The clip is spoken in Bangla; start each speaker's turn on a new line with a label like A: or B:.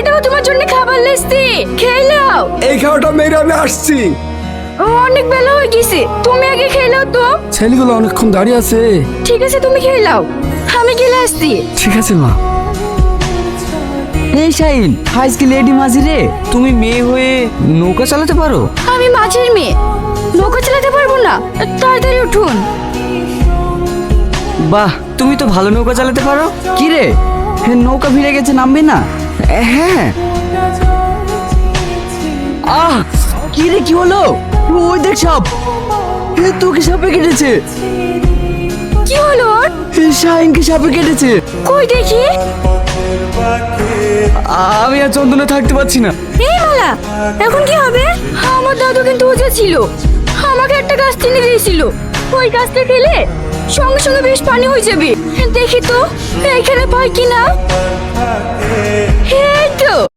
A: এই দেখো তোমার জন্য খাবার লেসছি, খেয়ে নাও।
B: এই খাওয়াটা মেরে আমি আসছি।
A: অনেক বেলা হয়ে গেছে, তুমি আগে খেয়ে নাও তো।
B: ছেলেগুলো অনেকক্ষণ দাঁড়িয়ে আছে।
A: ঠিক আছে, তুমি খেয়ে নাও, আমি গেলে আসছি।
B: ঠিক আছে মা।
C: এই শাইন, আজকে লেডি মাঝি রে, তুমি মেয়ে হয়ে নৌকা চালাতে পারো?
A: আমি মাঝির মেয়ে, নৌকা চালাতে পারবো না। তাড়াতাড়ি উঠুন।
C: বাহ, তুমি তো ভালো নৌকা চালাতে পারো। কি রে, নৌকা ভিড়ে গেছে, নামবে না? হ্যাঁ। আহ, কি রে, কি হলো? ওই দেখ সাপ, তোকে সাপে কেটেছে।
A: কি হলো ওর?
C: শাহিনকে সাপে কেটেছে।
A: কই দেখি।
C: আমি আর চন্দনে থাকতে পারছি না।
A: এই মালা, এখন কি হবে? আমার দাদু কিন্তু ওজা ছিল, আমাকে একটা গাছ চিনে দিয়েছিল। ওই গাছটা খেলে সঙ্গে সঙ্গে বেশ পানি হয়ে যাবে। দেখি তো এখানে পাই কিনা।